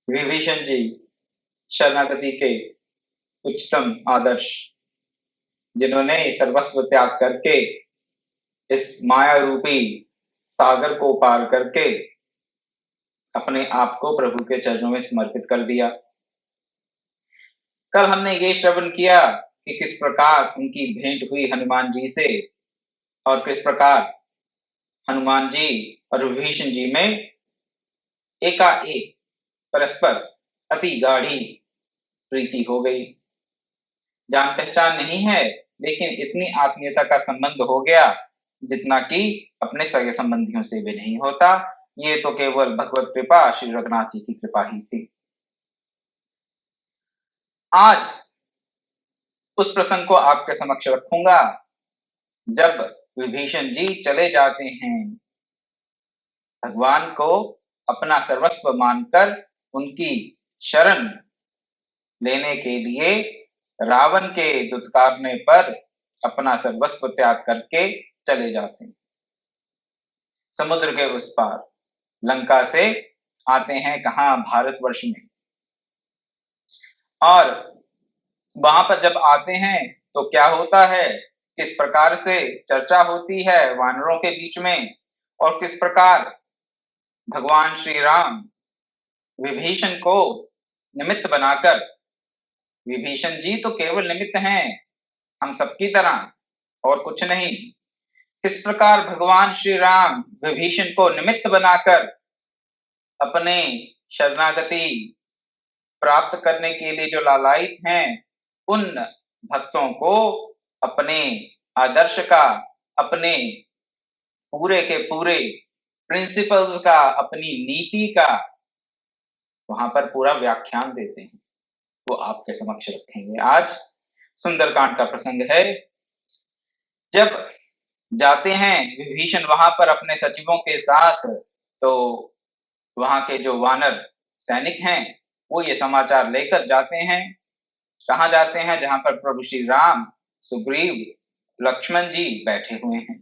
विभीषण जी शरणागति के उच्चतम आदर्श, जिन्होंने सर्वस्व त्याग करके इस माया रूपी सागर को पार करके अपने आप को प्रभु के चरणों में समर्पित कर दिया। कल हमने ये श्रवण किया कि किस प्रकार उनकी भेंट हुई हनुमान जी से और किस प्रकार हनुमान जी और विभीषण जी में एकाएक परस्पर अति गाढ़ी प्रीति हो गई। जान पहचान नहीं है, लेकिन इतनी आत्मीयता का संबंध हो गया जितना कि अपने सगे संबंधियों से भी नहीं होता। ये तो केवल भगवत कृपा, श्री रघुनाथ जी की कृपा ही थी। आज उस प्रसंग को आपके समक्ष रखूंगा जब विभीषण जी चले जाते हैं भगवान को अपना सर्वस्व मानकर उनकी शरण लेने के लिए रावण के दुत्कारने पर अपना सर्वस्व त्याग करके चले जाते हैं। समुद्र के उस पार लंका से आते हैं कहां, भारतवर्ष में। और वहां पर जब आते हैं तो क्या होता है, किस प्रकार से चर्चा होती है वानरों के बीच में, और किस प्रकार भगवान श्री राम विभीषण को निमित्त बनाकर, विभीषण जी तो केवल निमित्त हैं हम सबकी तरह और कुछ नहीं, किस प्रकार भगवान श्री राम विभीषण को निमित्त बनाकर अपने शरणागति प्राप्त करने के लिए जो लालायित हैं उन भक्तों को अपने आदर्श का, अपने पूरे के पूरे प्रिंसिपल्स का, अपनी नीति का वहां पर पूरा व्याख्यान देते हैं, वो आपके समक्ष रखेंगे। आज सुंदरकांड का प्रसंग है। जब जाते हैं विभीषण वहां पर अपने सचिवों के साथ, तो वहां के जो वानर सैनिक हैं वो ये समाचार लेकर जाते हैं। कहां जाते हैं? जहां पर प्रभु श्री राम, सुग्रीव, लक्ष्मण जी बैठे हुए हैं।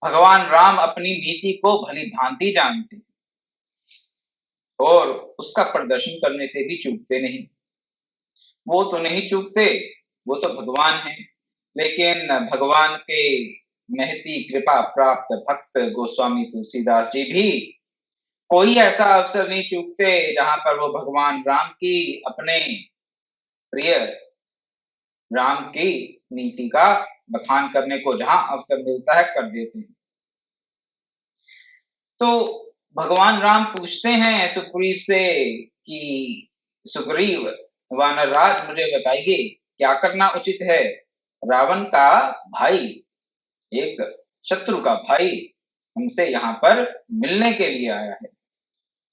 भगवान राम अपनी नीति को भली भांति जानते हैं और उसका प्रदर्शन करने से भी चूकते नहीं। वो तो नहीं चूकते, वो तो भगवान हैं, लेकिन भगवान के महती कृपा प्राप्त भक्त गोस्वामी तुलसीदास जी भी कोई ऐसा अवसर नहीं चूकते जहां पर वो भगवान राम की, अपने प्रिय राम की नीति का बखान करने को जहां अवसर मिलता है कर देते हैं। तो भगवान राम पूछते हैं सुग्रीव से कि सुग्रीव वानरराज, मुझे बताइए क्या करना उचित है? रावण का भाई, एक शत्रु का भाई हमसे यहाँ पर मिलने के लिए आया है।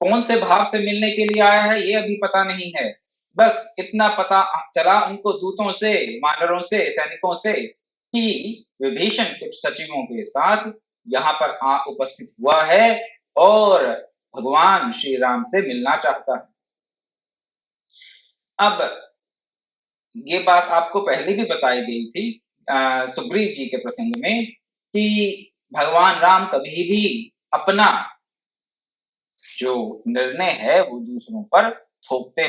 कौन से भाव से मिलने के लिए आया है ये अभी पता नहीं है, बस इतना पता चला उनको दूतों से, वानरों से, सैनिकों से कि विभीषण कुछ सचिवों के साथ यहाँ पर उपस्थित हुआ है और भगवान श्री राम से मिलना चाहता है। अब ये बात आपको पहले भी बताई गई थी सुग्रीव जी के प्रसंग में कि भगवान राम कभी भी अपना जो निर्णय है वो दूसरों पर थोपते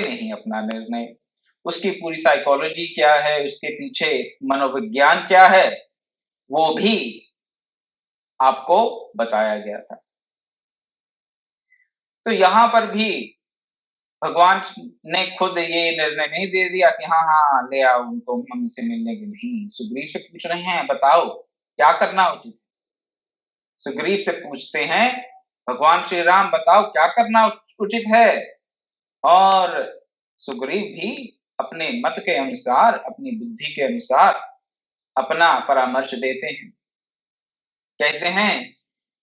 नहीं अपना निर्णय। उसकी पूरी साइकोलॉजी क्या है, उसके पीछे मनोविज्ञान क्या है, वो भी आपको बताया गया था। तो यहां पर भी भगवान ने खुद ये निर्णय नहीं दे दिया कि हाँ हाँ ले आओ उनको हमसे मिलने के, नहीं, सुग्रीव से पूछ रहे हैं बताओ क्या करना उचित। सुग्रीव से पूछते हैं भगवान श्री राम बताओ क्या करना उचित है, और सुग्रीव भी अपने मत के अनुसार, अपनी बुद्धि के अनुसार अपना परामर्श देते हैं। कहते हैं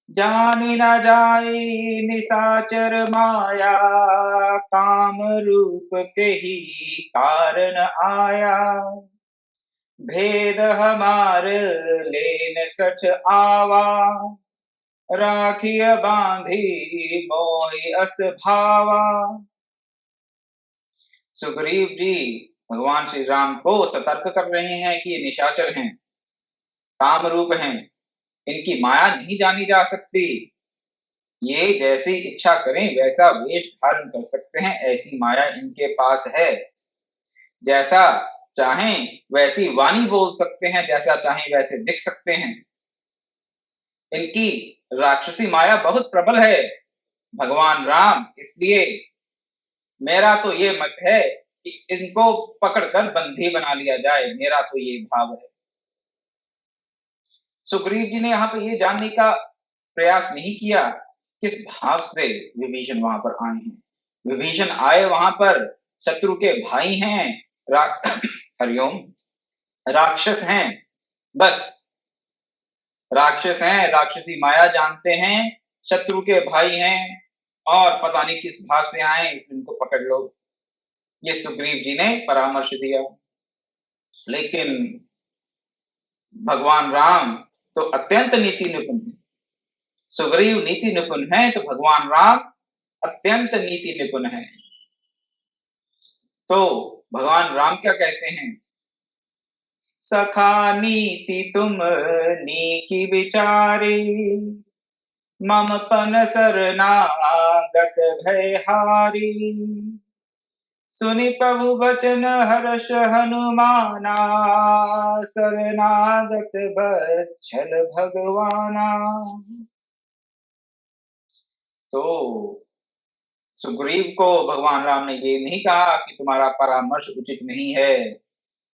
जानी न जाए निशाचर माया, काम रूप के ही कारण आया, भेद हमार लेन सठ आवा, राखिय बांधी मोहि अस भावा। सुग्रीव जी भगवान श्री राम को सतर्क कर रहे हैं कि ये निशाचर हैं, काम रूप हैं, इनकी माया नहीं जानी जा सकती, ये जैसी इच्छा करें वैसा वेश धारण कर सकते हैं, ऐसी माया इनके पास है। जैसा चाहें वैसी वाणी बोल सकते हैं, जैसा चाहें वैसे दिख सकते हैं। इनकी राक्षसी माया बहुत प्रबल है भगवान राम, इसलिए मेरा तो ये मत है कि इनको पकड़कर बंदी बना लिया जाए, मेरा तो ये भाव है। सुग्रीव जी ने यहाँ पे ये जानने का प्रयास नहीं किया किस भाव से विभीषण वहां पर आए हैं। विभीषण आए वहां पर, शत्रु के भाई हैं, हरिओम, राक्षस हैं, बस राक्षस हैं, राक्षसी माया जानते हैं, शत्रु के भाई हैं, और पता नहीं किस भाव से आए, इस दिन को पकड़ लो। ये सुग्रीव जी ने परामर्श दिया। लेकिन भगवान राम तो अत्यंत नीति निपुण है। सुग्रीव नीति निपुण है तो भगवान राम अत्यंत नीति निपुण है। तो भगवान राम क्या कहते हैं? सखा नीति तुम नीकी विचारी, मम पन शरणागत भय हारी। सुनि प्रभु वचन हर्ष हनुमाना, शरणागत बच्छल भगवाना। तो सुग्रीव को भगवान राम ने ये नहीं कहा कि तुम्हारा परामर्श उचित नहीं है,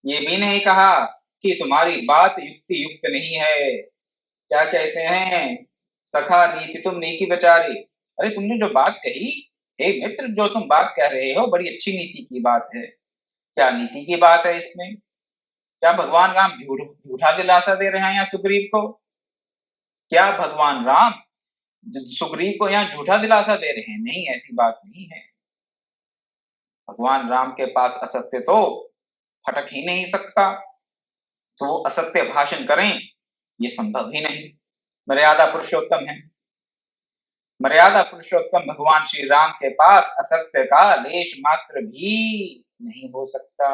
ये भी नहीं कहा कि तुम्हारी बात युक्ति युक्त नहीं है। क्या कहते हैं? सखा नीति तुम नीति विचारी। अरे तुमने जो बात कही, हे मित्र, जो तुम बात कह रहे हो बड़ी अच्छी नीति की बात है। क्या नीति की बात है इसमें? क्या भगवान राम झूठा दिलासा दे रहे हैं यहाँ सुग्रीव को? क्या भगवान राम सुग्रीव को यहाँ झूठा दिलासा दे रहे हैं? नहीं, ऐसी बात नहीं है। भगवान राम के पास असत्य तो फटक ही नहीं सकता, तो वो असत्य भाषण करें ये संभव ही नहीं। मर्यादा पुरुषोत्तम है, मर्यादा पुरुषोत्तम भगवान श्री राम के पास असत्य का लेश मात्र भी नहीं हो सकता।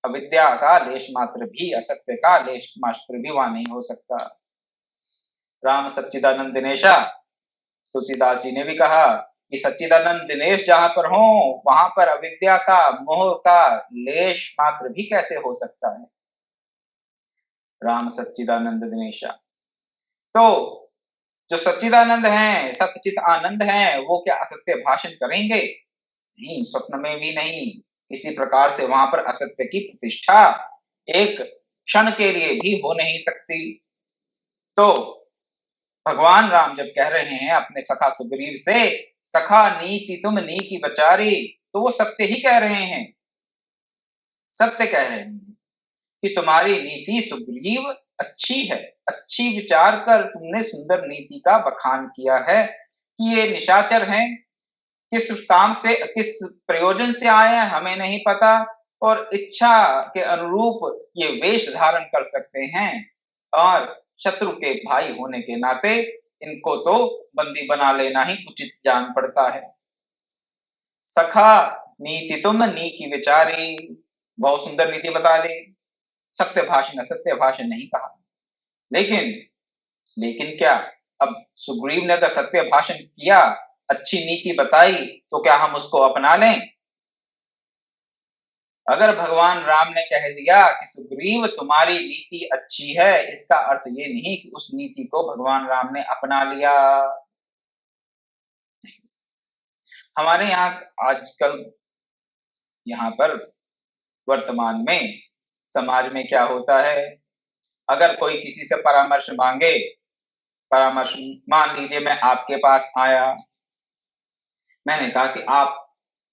अविद्या का लेश मात्र भी, असत्य का लेश मात्र भी वहां नहीं हो सकता। राम सच्चिदानंद दिनेशा, तुलसीदास जी ने भी कहा कि सच्चिदानंद दिनेश जहां पर हो वहां पर अविद्या का, मोह का लेश मात्र भी कैसे हो सकता है। राम सच्चिदानंद दिनेशा। तो जो सच्चिदानंद हैं, सच्चित आनंद हैं, वो क्या असत्य भाषण करेंगे? नहीं, स्वप्न में भी नहीं। किसी प्रकार से वहां पर असत्य की प्रतिष्ठा एक क्षण के लिए भी हो नहीं सकती। तो भगवान राम जब कह रहे हैं अपने सखा सुग्रीव से, सखा नीति तुम नीकी विचारी, तो वो सत्य ही कह रहे हैं। सत्य कह रहे हैं कि तुम्हारी नीति सुग्रीव अच्छी है, अच्छी विचार कर तुमने सुंदर नीति का बखान किया है कि ये निशाचर हैं, किस काम से, किस प्रयोजन से आए हैं हमें नहीं पता, और इच्छा के अनुरूप ये वेश धारण कर सकते हैं, और शत्रु के भाई होने के नाते इनको तो बंदी बना लेना ही उचित जान पड़ता है। सखा नीति तुम नीकी विचारी, बहुत सुंदर नीति बता दी, सत्य भाषण असत्य भाषण नहीं कहा। लेकिन क्या, अब सुग्रीव ने अगर सत्य भाषण किया, अच्छी नीति बताई, तो क्या हम उसको अपना लें? अगर भगवान राम ने कह दिया कि सुग्रीव तुम्हारी नीति अच्छी है, इसका अर्थ ये नहीं कि उस नीति को भगवान राम ने अपना लिया। हमारे यहाँ आजकल यहाँ पर वर्तमान में समाज में क्या होता है, अगर कोई किसी से परामर्श मांगे, परामर्श मान लीजिए मैं आपके पास आया, मैंने कहा कि आप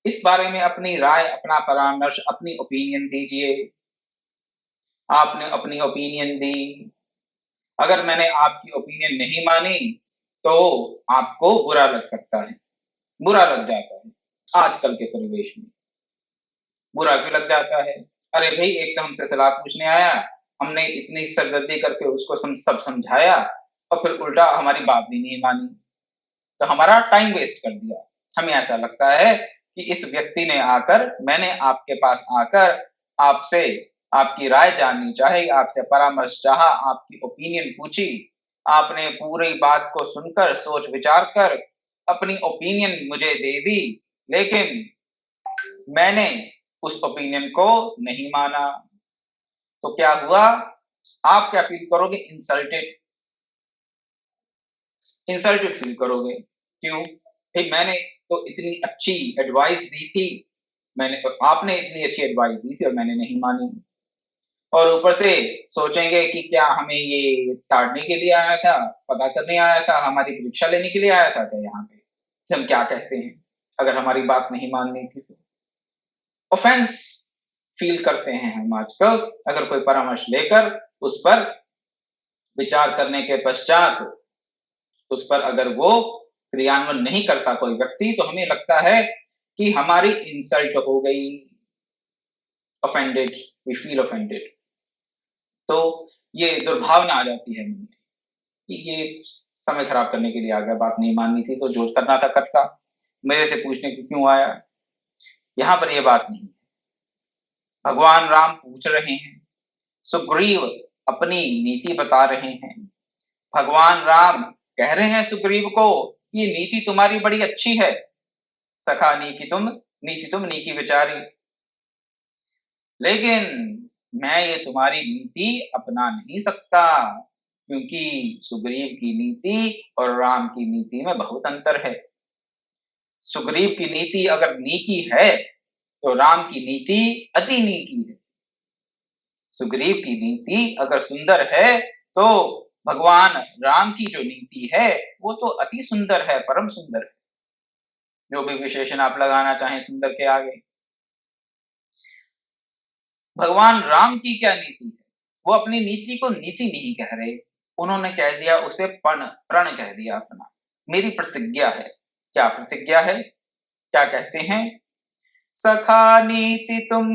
इस बारे में अपनी राय, अपना परामर्श, अपनी ओपिनियन दीजिए। आपने अपनी ओपिनियन दी, अगर मैंने आपकी ओपिनियन नहीं मानी तो आपको बुरा लग सकता है, बुरा लग जाता है। आजकल के परिवेश में बुरा क्यों लग जाता है? अरे भाई, एक तो हमसे सलाह पूछने आया, हमने इतनी सरदर्दी करके उसको सब समझाया, और फिर उल्टा हमारी बात भी नहीं मानी, तो हमारा टाइम वेस्ट कर दिया। हमें ऐसा लगता है कि इस व्यक्ति ने आकर, मैंने आपके पास आकर आपसे आपकी राय जाननी चाही, आपसे परामर्श चाहा, आपकी ओपिनियन पूछी, आपने पूरी बात को सुनकर सोच विचार कर अपनी ओपिनियन मुझे दे दी, लेकिन मैंने उस ओपिनियन को नहीं माना। तो क्या हुआ? आप क्या फील करोगे? इंसल्टेड। इंसल्टेड फील करोगे। क्यों? भाई मैंने तो इतनी अच्छी एडवाइस दी थी, आपने इतनी अच्छी एडवाइस दी थी और मैंने नहीं मानी। और ऊपर से सोचेंगे कि क्या हमें ये ताड़ने के लिए आया था, पता करने आया था, हमारी परीक्षा लेने के लिए आया था क्या यहाँ पे, कि हम क्या कहते हैं अगर हमारी बात नहीं माननी थी तो। ऑफेंस फील करते हैं हम आजकल अगर कोई परामर्श लेकर उस पर विचार करने के पश्चात उस पर अगर वो क्रियान्वयन नहीं करता कोई व्यक्ति, तो हमें लगता है कि हमारी इंसल्ट हो गई। Offended, we feel offended. तो ये दुर्भावना आ जाती है मन में कि ये समय खराब करने के लिए आ गया, बात नहीं माननी थी तो जो करना था करता, मेरे से पूछने को क्यों आया। यहां पर ये बात नहीं। भगवान राम पूछ रहे हैं, सुग्रीव अपनी नीति बता रहे हैं। भगवान राम कह रहे हैं सुग्रीव को कि नीति तुम्हारी बड़ी अच्छी है, सखा नीति तुम नीति विचारी, लेकिन मैं ये तुम्हारी नीति अपना नहीं सकता, क्योंकि सुग्रीव की नीति और राम की नीति में बहुत अंतर है। सुग्रीव की नीति अगर नीकी है तो राम की नीति अति नीकी है। सुग्रीव की नीति अगर सुंदर है तो भगवान राम की जो नीति है वो तो अति सुंदर है, परम सुंदर है। जो भी विशेषण आप लगाना चाहें सुंदर के आगे। भगवान राम की क्या नीति है? वो अपनी नीति को नीति नहीं कह रहे, उन्होंने कह दिया उसे प्रण कह दिया अपना। मेरी प्रतिज्ञा है। क्या प्रतिज्ञा है? क्या कहते हैं? सखा नीति तुम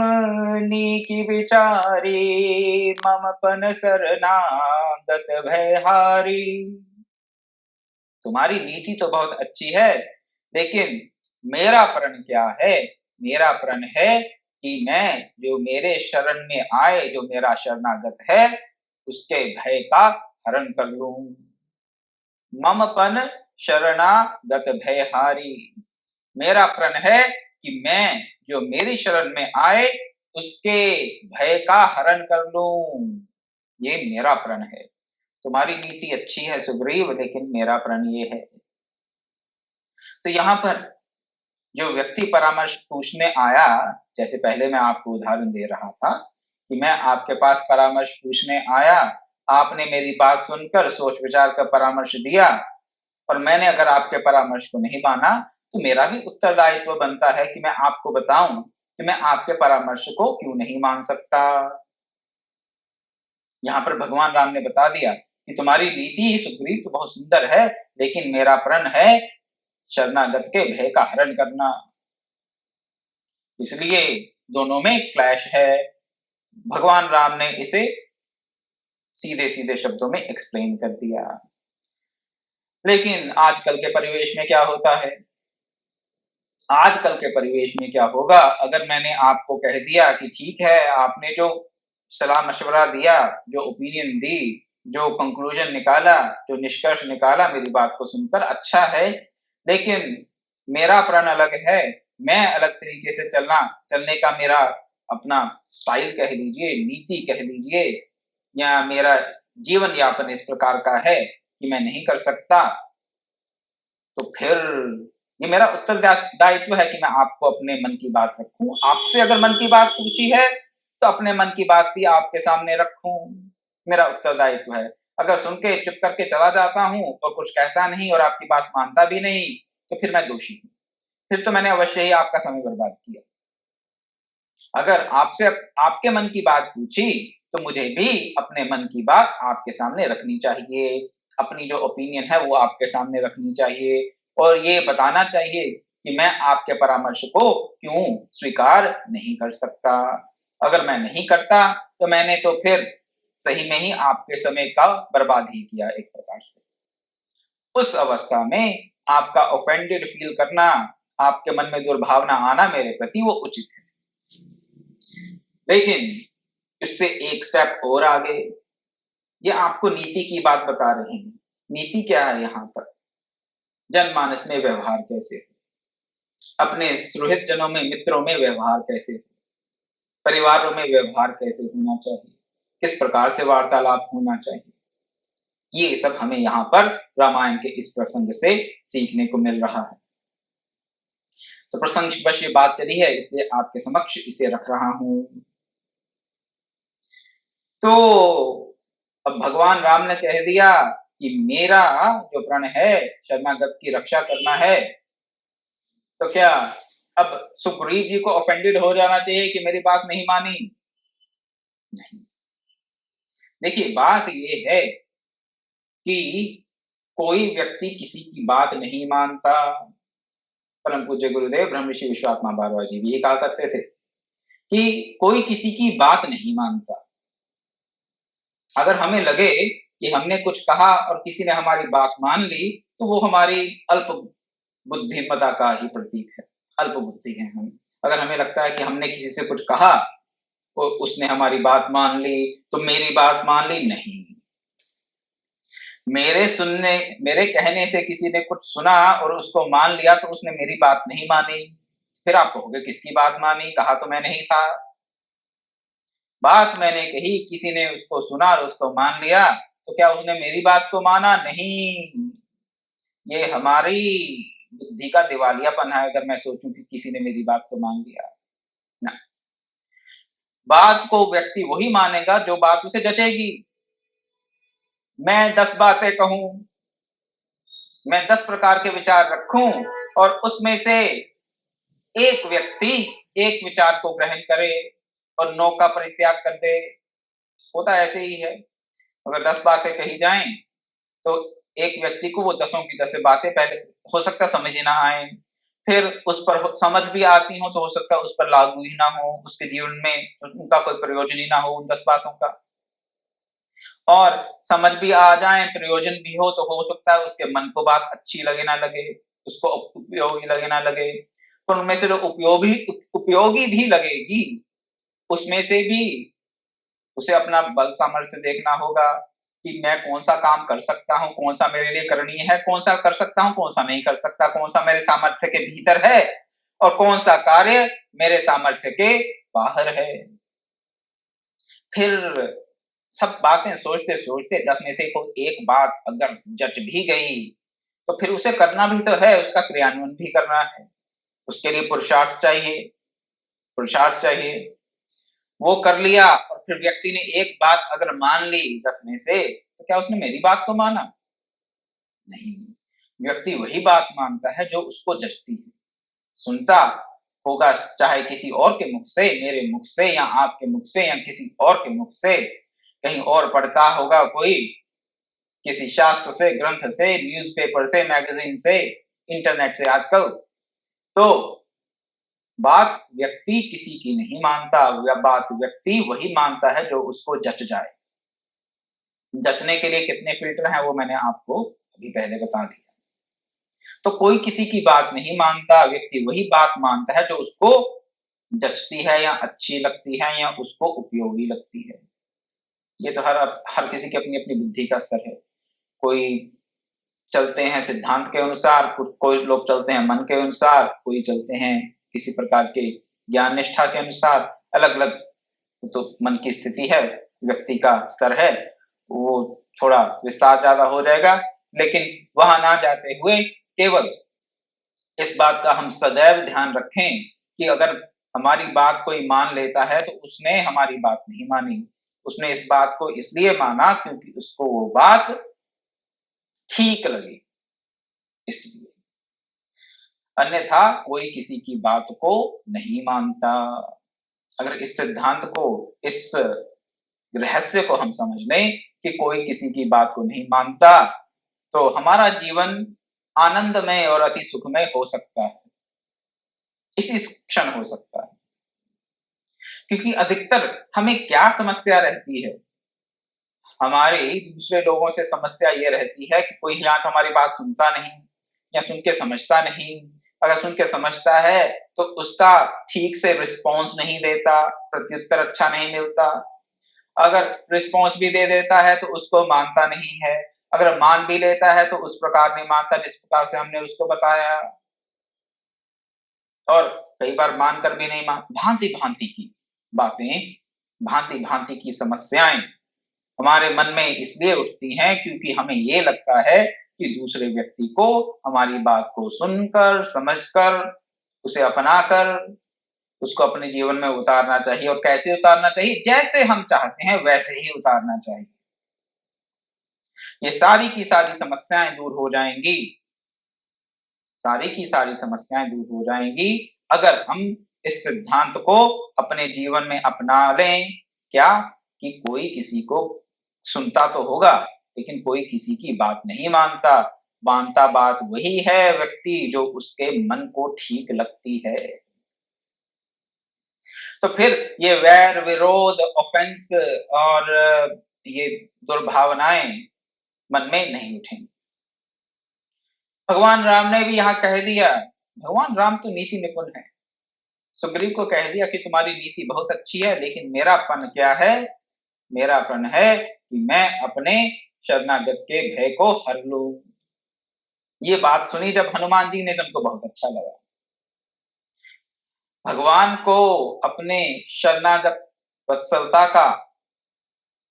नीकी विचारी, मम पन शरणागत भयहारी। तुम्हारी नीति तो बहुत अच्छी है, लेकिन मेरा प्रण क्या है? मेरा प्रण है कि मैं जो मेरे शरण में आए, जो मेरा शरणागत है, उसके भय का हरण कर लूं। मम पन शरणागत भयहारी। मेरा प्रण है कि मैं जो मेरी शरण में आए उसके भय का हरण कर लूं। ये मेरा प्रण है। तुम्हारी नीति अच्छी है सुग्रीव, लेकिन मेरा प्रण ये है। तो यहाँ पर जो व्यक्ति परामर्श पूछने आया, जैसे पहले मैं आपको उदाहरण दे रहा था कि मैं आपके पास परामर्श पूछने आया, आपने मेरी बात सुनकर सोच विचार कर परामर्श दिया, और मैंने अगर आपके परामर्श को नहीं माना तो मेरा भी उत्तरदायित्व बनता है कि मैं आपको बताऊं कि मैं आपके परामर्श को क्यों नहीं मान सकता। यहाँ पर भगवान राम ने बता दिया कि तुम्हारी नीति सुग्रीव तो बहुत सुंदर है, लेकिन मेरा प्रण है शरणागत के भय का हरण करना। इसलिए दोनों में क्लैश है। भगवान राम ने इसे सीधे सीधे शब्दों में एक्सप्लेन कर दिया। लेकिन आजकल के परिवेश में क्या होता है? आजकल के परिवेश में क्या होगा, अगर मैंने आपको कह दिया कि ठीक है, आपने जो सलाह मशवरा दिया, जो ओपिनियन दी, जो कंक्लूजन निकाला, जो निष्कर्ष निकाला मेरी बात को सुनकर अच्छा है, लेकिन मेरा प्रण अलग है, मैं अलग तरीके से चलने का मेरा अपना स्टाइल कह लीजिए, नीति कह लीजिए, या मेरा जीवन यापन इस प्रकार का है कि मैं नहीं कर सकता, तो फिर ये मेरा उत्तरदायित्व है कि मैं आपको अपने मन की बात रखूं। आपसे अगर मन की बात पूछी है तो अपने मन की बात भी आपके सामने रखूं, मेरा उत्तरदायित्व है। अगर सुन के चुप करके चला जाता हूं और कुछ कहता नहीं और आपकी बात मानता भी नहीं, तो फिर मैं दोषी हूं, फिर तो मैंने अवश्य ही आपका समय बर्बाद किया। अगर आपसे आपके मन की बात पूछी तो मुझे भी अपने मन की बात आपके सामने रखनी चाहिए, अपनी जो ओपिनियन है वो आपके सामने रखनी चाहिए, और ये बताना चाहिए कि मैं आपके परामर्श को क्यों स्वीकार नहीं कर सकता। अगर मैं नहीं करता तो मैंने तो फिर सही में ही आपके समय का बर्बाद ही किया एक प्रकार से। उस अवस्था में आपका ऑफेंडेड फील करना, आपके मन में दुर्भावना आना मेरे प्रति वो उचित है। लेकिन इससे एक स्टेप और आगे, ये आपको नीति की बात बता रहे हैं, नीति क्या है यहाँ पर? जनमानस में व्यवहार कैसे हो, अपने सुहृद जनों में, मित्रों में व्यवहार कैसे हो, परिवारों में व्यवहार कैसे होना चाहिए, किस प्रकार से वार्तालाप होना चाहिए, ये सब हमें यहाँ पर रामायण के इस प्रसंग से सीखने को मिल रहा है। तो प्रसंग बस ये बात चली है, इसलिए आपके समक्ष इसे रख रहा हूं। तो अब भगवान राम ने कह दिया कि मेरा जो प्रण है शरणागत की रक्षा करना है, तो क्या अब सुग्रीव जी को ऑफेंडेड हो जाना चाहिए कि मेरी बात नहीं मानी? नहीं। देखिए बात ये है कि कोई व्यक्ति किसी की बात नहीं मानता। परम पूज्य गुरुदेव ब्रह्मर्षि विश्वात्मा भारद्वाज जी भी ये कहा करते थे कि कोई किसी की बात नहीं मानता। अगर हमें लगे कि हमने कुछ कहा और किसी ने हमारी बात मान ली, तो वो हमारी अल्प बुद्धिमता का ही प्रतीक है, अल्प बुद्धि है हम। अगर हमें लगता है कि हमने किसी से कुछ कहा और उसने हमारी बात मान ली, तो मेरी बात मान ली, नहीं। मेरे कहने से किसी ने कुछ सुना और उसको मान लिया, तो उसने मेरी बात नहीं मानी। फिर आप कहोगे किसकी बात मानी, कहा तो मैं नहीं था। बात मैंने कही, किसी ने उसको सुना और उसको मान लिया, तो क्या उसने मेरी बात को माना? नहीं। ये हमारी बुद्धि का दिवालियापन है अगर मैं सोचूं कि किसी ने मेरी बात को मान लिया ना। बात को व्यक्ति वही मानेगा जो बात उसे जचेगी। मैं 10 बातें कहूं, मैं 10 प्रकार के विचार रखूं और उसमें से एक व्यक्ति एक विचार को ग्रहण करे और 9 का परित्याग कर दे, होता ऐसे ही है। अगर 10 बातें कही जाएं तो एक व्यक्ति को वो 10 की 10 बातें पहले हो सकता समझ ही ना आए, फिर उस पर समझ भी आती हो तो हो सकता है उस पर लागू ही ना हो, उसके जीवन में उनका कोई प्रयोजन ही ना हो उन 10 बातों का। और समझ भी आ जाए, प्रयोजन भी हो, तो हो सकता है उसके मन को बात अच्छी लगे ना लगे, उसको उपयोगी लगे ना लगे। तो उनमें से जो उपयोगी भी लगेगी, उसमें से भी उसे अपना बल सामर्थ्य देखना होगा कि मैं कौन सा काम कर सकता हूं, कौन सा मेरे लिए करणीय है, कौन सा कर सकता हूं, कौन सा नहीं कर सकता, कौन सा मेरे सामर्थ्य के भीतर है और कौन सा कार्य मेरे सामर्थ्य के बाहर है। फिर सब बातें सोचते सोचते 10 में से कोई एक बात अगर जच भी गई, तो फिर उसे करना भी तो है, उसका क्रियान्वयन भी करना है। उसके लिए पुरुषार्थ चाहिए, पुरुषार्थ चाहिए। वो कर लिया और फिर व्यक्ति ने एक बात अगर मान ली 10 में से, तो क्या उसने मेरी बात को माना? नहीं। व्यक्ति वही बात मानता है जो उसको जचती है। सुनता होगा चाहे किसी और के मुख से, मेरे मुख से या आपके मुख से या किसी और के मुख से, कहीं और पढ़ता होगा कोई, किसी शास्त्र से, ग्रंथ से, न्यूज़पेपर से, मैगजीन से, इंटरनेट से आजकल। तो बात व्यक्ति किसी की नहीं मानता, या बात व्यक्ति वही मानता है जो उसको जच जाए। जचने के लिए कितने फिल्टर हैं वो मैंने आपको अभी पहले बता दिया। तो कोई किसी की बात नहीं मानता, व्यक्ति वही बात मानता है जो उसको जचती है या अच्छी लगती है या उसको उपयोगी लगती है। ये तो हर किसी की अपनी अपनी बुद्धि का स्तर है। कोई चलते हैं सिद्धांत के अनुसार, कोई लोग चलते हैं मन के अनुसार, कोई चलते हैं किसी प्रकार के ज्ञान निष्ठा के अनुसार। अलग अलग तो मन की स्थिति है, व्यक्ति का स्तर है, वो थोड़ा विस्तार ज्यादा हो जाएगा। लेकिन वहां ना जाते हुए केवल इस बात का हम सदैव ध्यान रखें कि अगर हमारी बात कोई मान लेता है तो उसने हमारी बात नहीं मानी, उसने इस बात को इसलिए माना क्योंकि उसको वो बात ठीक लगी, इसलिए। अन्यथा कोई किसी की बात को नहीं मानता। अगर इस सिद्धांत को, इस रहस्य को हम समझ लें कि कोई किसी की बात को नहीं मानता, तो हमारा जीवन आनंदमय और अति सुखमय हो सकता है, इसी क्षण हो सकता है। क्योंकि अधिकतर हमें क्या समस्या रहती है, हमारी दूसरे लोगों से समस्या ये रहती है कि कोई या तो हमारी बात सुनता नहीं या सुन के समझता नहीं। अगर सुन के समझता है तो उसका ठीक से रिस्पॉन्स नहीं देता, प्रत्युत्तर अच्छा नहीं मिलता। अगर रिस्पॉन्स भी दे देता है तो उसको मानता नहीं है। अगर मान भी लेता है तो उस प्रकार नहीं मानता जिस प्रकार से हमने उसको बताया, और कई बार मानकर भी नहीं मान भांति-भांति की बातें, भांति-भांति की समस्याएँ हमारे मन में इसलिए उठती हैं क्योंकि हमें ये लगता है कि दूसरे व्यक्ति को हमारी बात को सुनकर, समझकर, उसे अपनाकर, उसको अपने जीवन में उतारना चाहिए, और कैसे उतारना चाहिए? जैसे हम चाहते हैं वैसे ही उतारना चाहिए। ये सारी की सारी समस्याएँ दूर हो जाएँगी, सारी की सारी समस्याएँ दूर हो जाएँगी अगर हम इस सिद्धांत को अपने जीवन में अपना लें। क्या? कि कोई किसी को सुनता तो होगा, लेकिन कोई किसी की बात नहीं मानता। मानता बात वही है व्यक्ति जो उसके मन को ठीक लगती है। तो फिर ये वैर, विरोध, ऑफेंस और ये दुर्भावनाएँ मन में नहीं उठेंगी। भगवान राम ने भी यहाँ कह दिया, भगवान राम तो नीति निपुण है। सुग्रीव को कह दिया कि तुम्हारी नीति बहुत अच्छी है, लेकिन मेरापन क्या है? मेरापन है कि मैं अपने शरणागत के भय को हर लूं। ये बात सुनी जब हनुमान जी ने तो उनको बहुत अच्छा लगा। भगवान को अपने शरणागत वत्सलता का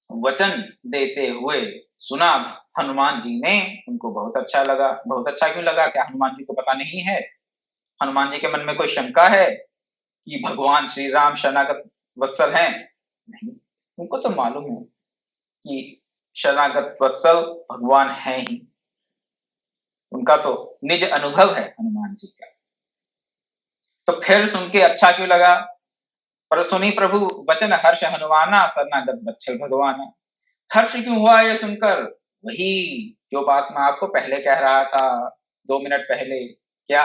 वचन देते हुए सुना हनुमान जी ने, उनको बहुत अच्छा लगा। बहुत अच्छा क्यों लगा? क्या हनुमान जी को पता नहीं है? हनुमान जी के मन में कोई शंका है कि भगवान श्री राम शरणागत वत्सल हैं? नहीं, उनको तो मालूम है कि शरणागत वत्सल भगवान हैं ही। उनका तो निज अनुभव है हनुमान जी का। तो फिर सुन के अच्छा क्यों लगा? पर सुनी प्रभु वचन हर्ष हनुमाना, शरणागत बत्सल भगवाना। हर्ष क्यों हुआ ये सुनकर? वही जो बात मैं आपको पहले कह रहा था 2 मिनट पहले। क्या?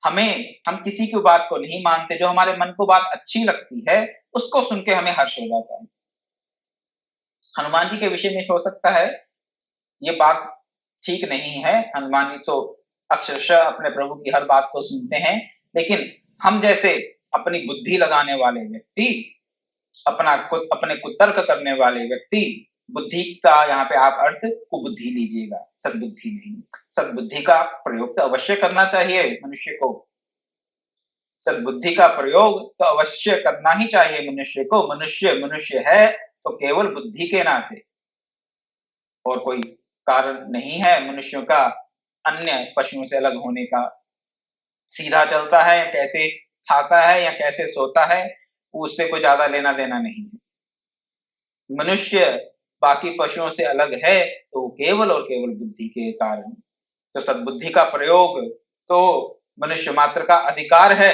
हम किसी की बात को नहीं मानते, जो हमारे मन को बात अच्छी लगती है उसको सुन के हमें हर्ष हो जाता है। हनुमान जी के विषय में हो सकता है ये बात ठीक नहीं है, हनुमान जी तो अक्षरशः अपने प्रभु की हर बात को सुनते हैं, लेकिन हम जैसे अपनी बुद्धि लगाने वाले व्यक्ति, अपने कुतर्क करने वाले व्यक्ति, बुद्धि का यहाँ पे आप अर्थ कुबुद्धि लीजिएगा, सद्बुद्धि नहीं। सद्बुद्धि का प्रयोग तो अवश्य करना चाहिए मनुष्य को। सद्बुद्धि का प्रयोग तो अवश्य करना ही चाहिए मनुष्य को। मनुष्य मनुष्य है तो केवल बुद्धि के नाते, और कोई कारण नहीं है मनुष्यों का अन्य पशुओं से अलग होने का। सीधा चलता है या कैसे खाता है या कैसे सोता है, उससे कोई ज्यादा लेना देना नहीं है। मनुष्य बाकी पशुओं से अलग है तो केवल और केवल बुद्धि के कारण। तो सद्बुद्धि का प्रयोग तो मनुष्य मात्र का अधिकार है।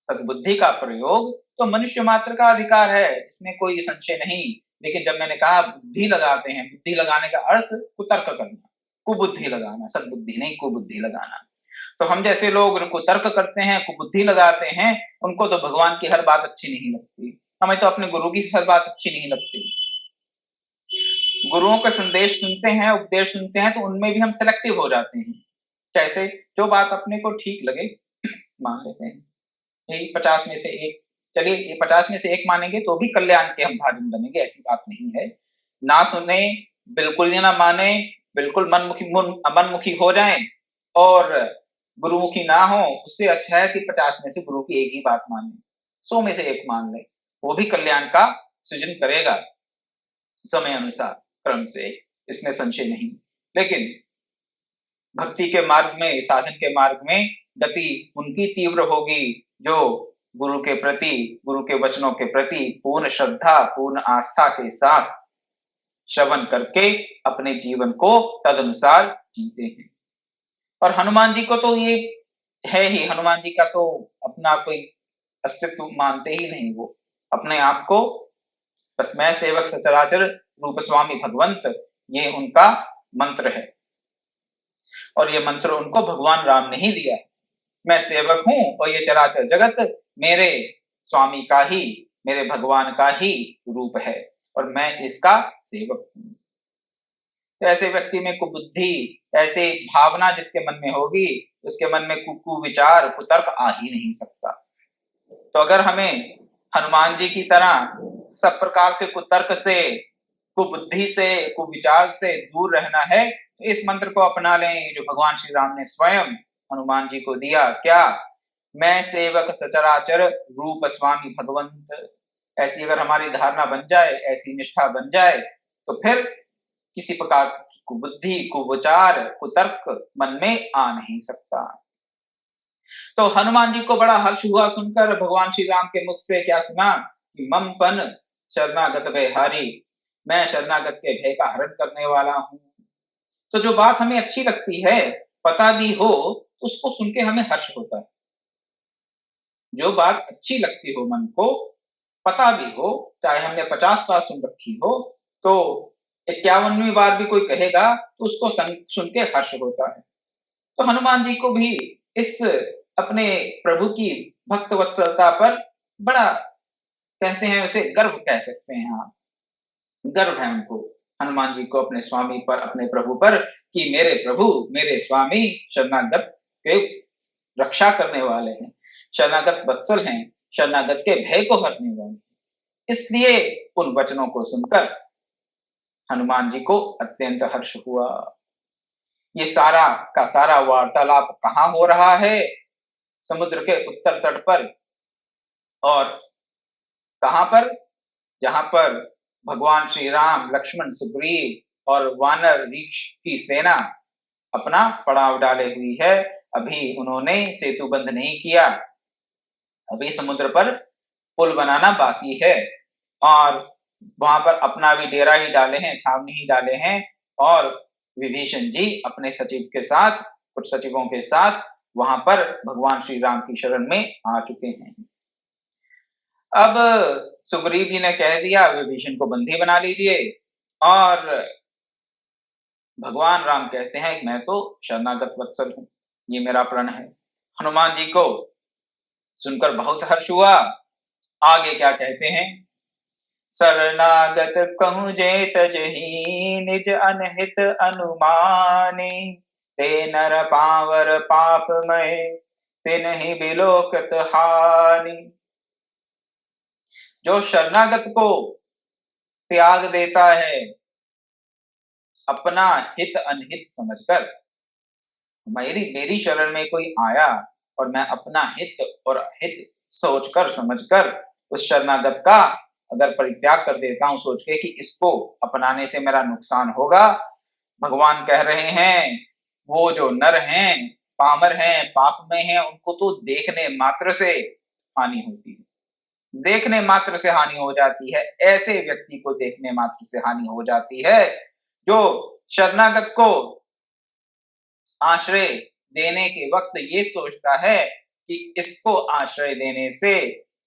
सद्बुद्धि का प्रयोग तो मनुष्य मात्र का अधिकार है, इसमें कोई संशय नहीं। लेकिन जब मैंने कहा बुद्धि लगाते हैं, बुद्धि लगाने का अर्थ कुतर्क करना, कुबुद्धि लगाना, सद्बुद्धि नहीं कुबुद्धि लगाना। तो हम जैसे लोग कुतर्क करते हैं, कुबुद्धि लगाते हैं, उनको तो भगवान की हर बात अच्छी नहीं लगती। हमें तो अपने गुरु की हर बात अच्छी नहीं लगती। गुरुओं का संदेश सुनते हैं, उपदेश सुनते हैं, तो उनमें भी हम सिलेक्टिव हो जाते हैं। कैसे? जो बात अपने को ठीक लगे मान लेते हैं। यही 50 में से 1, चलिए ये 50 में से 1 मानेंगे तो भी कल्याण के हम भाजन बनेंगे, ऐसी बात नहीं है। ना सुने, बिल्कुल ही ना माने, बिल्कुल मनमुखी हो जाएं और गुरुमुखी ना हो, उससे अच्छा है कि 50 में से गुरु की एक ही बात मान लें, 100 में से 1 मान लें, वो भी कल्याण का सृजन करेगा समय अनुसार, क्रम से, इसमें संशय नहीं। लेकिन भक्ति के मार्ग में, साधन के मार्ग में गति उनकी तीव्र होगी जो गुरु के प्रति, गुरु के वचनों के प्रति पूर्ण श्रद्धा, पूर्ण आस्था के साथ श्रवण करके अपने जीवन को तदनुसार जीते हैं। और हनुमान जी को तो ये है ही, हनुमान जी का तो अपना कोई अस्तित्व मानते ही नहीं। वो अपने आप को बस मैं सेवक सचराचर रूप स्वामी भगवंत, ये उनका मंत्र है। और ये मंत्र उनको भगवान राम ने ही दिया। मैं सेवक हूं और ये चराचर जगत मेरे स्वामी का ही, मेरे भगवान का ही रूप है और मैं इसका सेवक हूं। तो ऐसे व्यक्ति में कुबुद्धि, ऐसे भावना जिसके मन में होगी, उसके मन में कुविचार, कुतर्क आ ही नहीं सकता। तो अगर हमें हनुमान जी की तरह सब प्रकार के कुतर्क से, कुबुद्धि से, कुविचार से दूर रहना है तो इस मंत्र को अपना लें जो भगवान श्री राम ने स्वयं हनुमान जी को दिया। क्या? मैं सेवक सचराचर रूप स्वामी भगवंत। ऐसी अगर हमारी धारणा बन जाए, ऐसी निष्ठा बन जाए, तो फिर किसी प्रकार की कुबुद्धि, कुविचार, कुतर्क मन में आ नहीं सकता। तो हनुमान जी को बड़ा हर्ष हुआ सुनकर भगवान श्री राम के मुख से क्या सुना कि मम पन शरणागत भयहारी, मैं शरणागत के भय का हरण करने वाला हूं। तो जो बात हमें अच्छी लगती है, पता भी हो, तो उसको सुन के हमें हर्ष होता है। जो बात अच्छी लगती हो मन को, पता भी हो, चाहे हमने 50 बार सुन रखी हो, तो 51वीं बार भी कोई कहेगा तो उसको सुन के हर्ष होता है। तो हनुमान जी को भी इस अपने प्रभु की भक्त वत्सलता पर बड़ा, कहते हैं उसे गर्व कह सकते हैं आप, गर्व है उनको हनुमान जी को अपने स्वामी पर, अपने प्रभु पर, कि मेरे प्रभु, मेरे स्वामी शरणागत के रक्षा करने वाले हैं, शरणागत वत्सल हैं, शरणागत के भय को हरने वाले हैं। इसलिए उन वचनों को सुनकर हनुमान जी को अत्यंत हर्ष हुआ। ये सारा का सारा वार्तालाप कहाँ हो रहा है? समुद्र के उत्तर तट पर। और कहां पर? जहां पर भगवान श्री राम, लक्ष्मण, सुग्रीव और वानर रीछ की सेना अपना पड़ाव डाले हुई है। अभी उन्होंने सेतु बंद नहीं किया, अभी समुद्र पर पुल बनाना बाकी है और वहां पर अपना भी डेरा ही डाले हैं, छावनी ही डाले हैं। और विभीषण जी अपने सचिव के साथ, कुछ सचिवों के साथ वहां पर भगवान श्री राम की शरण में आ चुके हैं। अब सुग्रीव जी ने कह दिया विभीषण को बंदी बना लीजिए, और भगवान राम कहते हैं मैं तो शरणागत वत्सल हूं, ये मेरा प्रण है। हनुमान जी को सुनकर बहुत हर्ष हुआ। आगे क्या कहते हैं? शरणागत कहूं जे तजहि निज अनहित अनुमाने, ते नर पावर पापमय तिन्हि बिलोकत हानि। जो शरणागत को त्याग देता है अपना हित अनहित समझकर, मेरी शरण में कोई आया और मैं अपना हित और हित सोचकर समझकर उस शरणागत का अगर परित्याग कर देता हूं, सोच के कि इसको अपनाने से मेरा नुकसान होगा, भगवान कह रहे हैं वो जो नर हैं, पामर हैं, पाप में हैं, उनको तो देखने मात्र से हानि होती है, देखने मात्र से हानि हो जाती है। ऐसे व्यक्ति को देखने मात्र से हानि हो जाती है जो शरणागत को आश्रय देने के वक्त ये सोचता है कि इसको आश्रय देने से,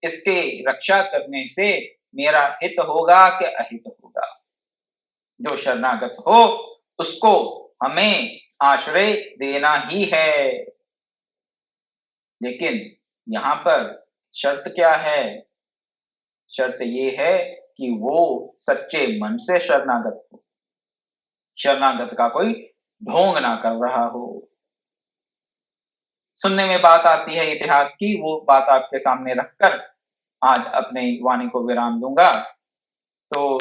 इसके रक्षा करने से मेरा हित होगा कि अहित होगा। जो शरणागत हो उसको हमें आश्रय देना ही है। लेकिन यहां पर शर्त क्या है? शर्त ये है कि वो सच्चे मन से शरणागत हो, शरणागत का कोई ढोंग ना कर रहा हो। सुनने में बात आती है इतिहास की, वो बात आपके सामने रखकर आज अपने वाणी को विराम दूंगा। तो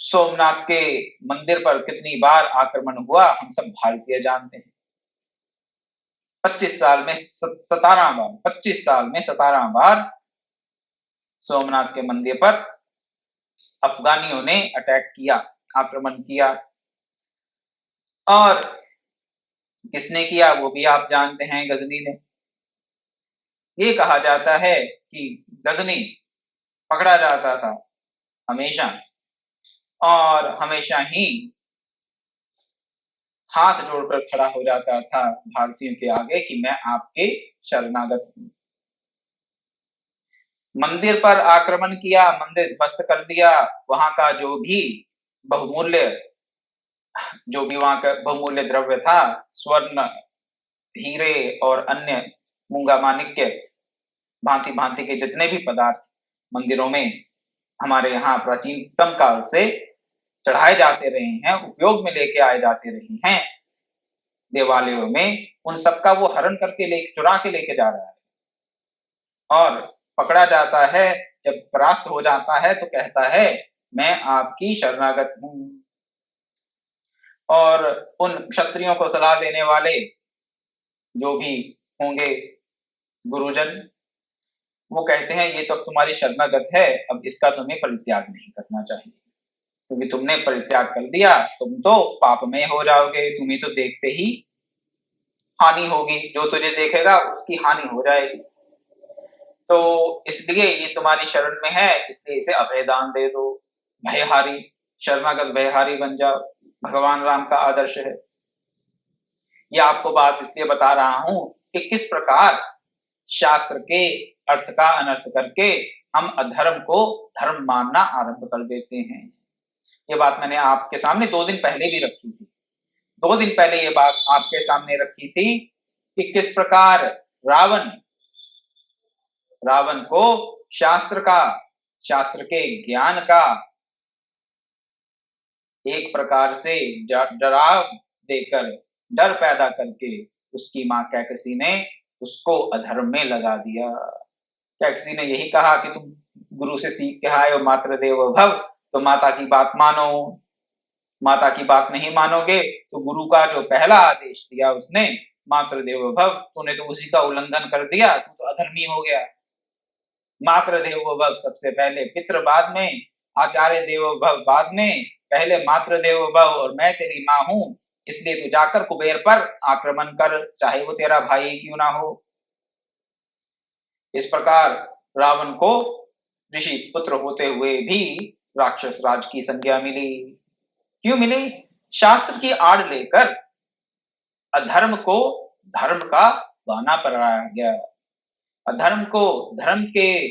सोमनाथ के मंदिर पर कितनी बार आक्रमण हुआ हम सब भारतीय जानते हैं। 25 साल में 17 बार, 25 साल में 17 बार सोमनाथ के मंदिर पर अफगानियों ने अटैक किया, आक्रमण किया। और किसने किया वो भी आप जानते हैं, गजनी ने। ये कहा जाता है कि गजनी पकड़ा जाता था हमेशा, और हमेशा ही हाथ जोड़कर खड़ा हो जाता था भारतीयों के आगे कि मैं आपके शरणागत हूं। मंदिर पर आक्रमण किया, मंदिर ध्वस्त कर दिया, वहां का जो भी बहुमूल्य, जो भी वहां का बहुमूल्य द्रव्य था, स्वर्ण, हीरे और अन्य मूंगा माणिक्य, भांति भांति के जितने भी पदार्थ मंदिरों में हमारे यहाँ प्राचीनतम काल से चढ़ाए जाते रहे हैं, उपयोग में लेके आए जाते रहे हैं देवालयों में, उन सबका वो हरण करके चुरा के लेके जा रहा है। और पकड़ा जाता है, जब परास्त हो जाता है तो कहता है मैं आपकी शरणागत हूँ। और उन क्षत्रियों को सलाह देने वाले जो भी होंगे गुरुजन, वो कहते हैं ये तो अब तुम्हारी शरणागत है, अब इसका तुम्हें परित्याग नहीं करना चाहिए, क्योंकि तुमने परित्याग कर दिया तुम तो पापमय हो जाओगे, तुम्हें तो देखते ही हानि होगी, जो तुझे देखेगा उसकी हानि हो जाएगी। तो इसलिए ये तुम्हारी शरण में है, इसलिए इसे अभयदान दे दो, भयहारी, शरणागत भयहारी बन जाओ। भगवान राम का आदर्श है। ये आपको बात इसलिए बता रहा हूं कि किस प्रकार शास्त्र के अर्थ का अनर्थ करके हम अधर्म को धर्म मानना आरंभ कर देते हैं। ये बात मैंने आपके सामने 2 दिन पहले भी रखी थी। 2 दिन पहले ये बात आपके सामने रखी थी कि किस प्रकार रावण रावण को शास्त्र के ज्ञान का एक प्रकार से डराव देकर, डर पैदा करके उसकी मां कैकसी ने उसको अधर्म में लगा दिया। कैकसी ने यही कहा कि तुम गुरु से सीख के आए हो मातृदेवो भव, तो माता की बात मानो। माता की बात नहीं मानोगे तो गुरु का जो पहला आदेश दिया उसने, मातृदेवो भव, तूने तो उसी का उल्लंघन कर दिया, तू तो अधर्मी हो गया। मातृदेवो भव सबसे पहले, पितृ बाद में, आचार्य देवो भव बाद में, पहले मातृदेवो भव, और मैं तेरी मां हूं, इसलिए तू जाकर कुबेर पर आक्रमण कर, चाहे वो तेरा भाई क्यों ना हो। इस प्रकार रावण को ऋषि पुत्र होते हुए भी राक्षस राज की संज्ञा मिली। क्यों मिली? शास्त्र की आड़ लेकर अधर्म को धर्म का बहाना बनाया गया, अधर्म को धर्म के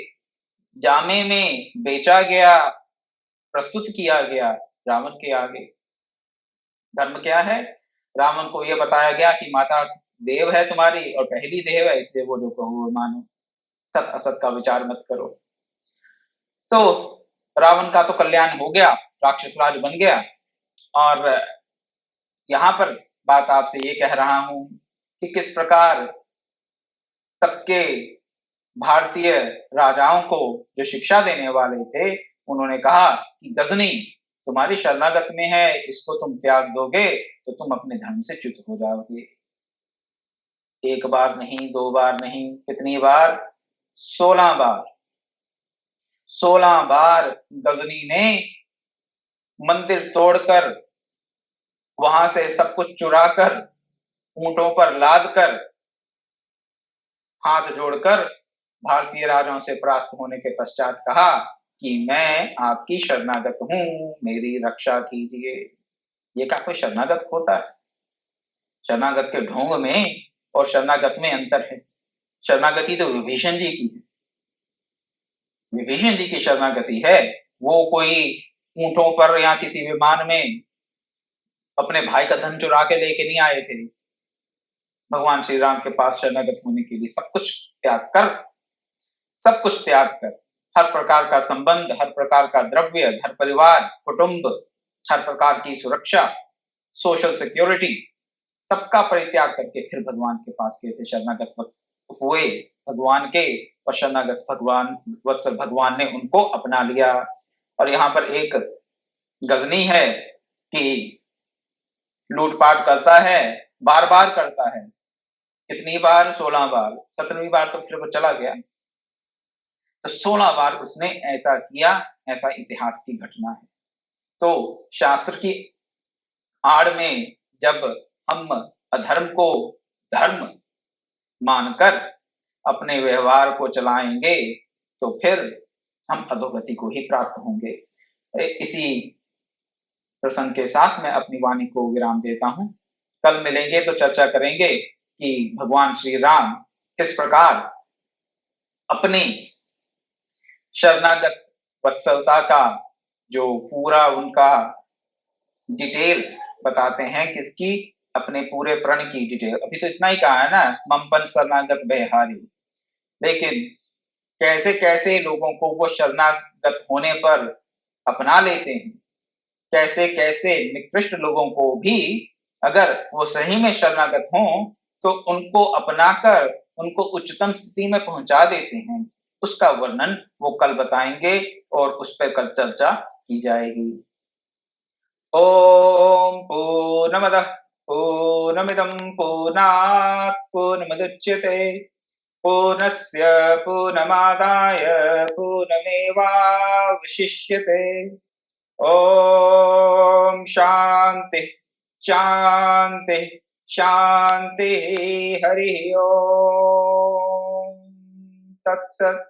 जामे में बेचा गया, प्रस्तुत किया गया रावण के आगे। धर्म क्या है? रावण को यह बताया गया कि माता देव है तुम्हारी और पहली देव है, इसलिए वो जो कहो वो मानो, सत असत का विचार मत करो। तो रावण का तो कल्याण हो गया, राक्षस राज बन गया। और यहां पर बात आपसे ये कह रहा हूं कि किस प्रकार तब के भारतीय राजाओं को जो शिक्षा देने वाले थे, उन्होंने कहा कि गजनी तुम्हारी शरणागत में है, इसको तुम त्याग दोगे तो तुम अपने धर्म से च्युत हो जाओगे। 1 बार नहीं, 2 बार नहीं, कितनी बार? 16 बार। 16 बार गजनी ने मंदिर तोड़कर, वहां से सब कुछ चुराकर, ऊंटों पर लाद कर, हाथ जोड़कर भारतीय राजाओं से परास्त होने के पश्चात कहा कि मैं आपकी शरणागत हूं, मेरी रक्षा कीजिए। ये क्या कोई शरणागत होता है? शरणागत के ढोंग में और शरणागत में अंतर है। शरणागति तो विभीषण जी की है, विभीषण जी की शरणागति है। वो कोई ऊंटों पर या किसी विमान में अपने भाई का धन चुरा के लेके नहीं आए थे। भगवान श्री राम के पास शरणागत होने के लिए सब कुछ त्याग कर, सब कुछ त्याग कर, हर प्रकार का संबंध, हर प्रकार का द्रव्य, घर परिवार, कुटुंब, हर प्रकार की सुरक्षा, सोशल सिक्योरिटी, सबका परित्याग करके फिर भगवान के पास गए थे, शरणागत हुए भगवान के, और शरणागत वत्सल भगवान ने उनको अपना लिया। और यहाँ पर एक गजनी है कि लूटपाट करता है, बार बार करता है। कितनी बार? 16 बार। 17वीं बार तो फिर वो चला गया। तो 16 बार उसने ऐसा किया, ऐसा इतिहास की घटना है। तो शास्त्र की आड़ में जब हम अधर्म को धर्म मानकर अपने व्यवहार को चलाएंगे तो फिर हम अधोगति को ही प्राप्त होंगे। इसी प्रसंग के साथ मैं अपनी वाणी को विराम देता हूं। कल मिलेंगे तो चर्चा करेंगे कि भगवान श्री राम किस प्रकार अपनी शरणागत वत्सलता का जो पूरा उनका डिटेल बताते हैं, किसकी? अपने पूरे प्रण की डिटेल। अभी तो इतना ही कहा है ना, ममपन शरणागत भयहारी, लेकिन कैसे कैसे लोगों को वो शरणागत होने पर अपना लेते हैं, कैसे कैसे निकृष्ट लोगों को भी अगर वो सही में शरणागत हों तो उनको अपनाकर उनको उच्चतम स्थिति में पहुंचा देते हैं। उसका वर्णन वो कल बताएंगे और उस पर कल चर्चा की जाएगी। ओम पूर्णमदः पूर्णमिदं पूर्णात् पूर्णमुदच्यते पूर्णस्य पूर्णमादाय पूर्णमेवावशिष्यते। ओम शांति शांति शांति। हरि ओम तत्सत्।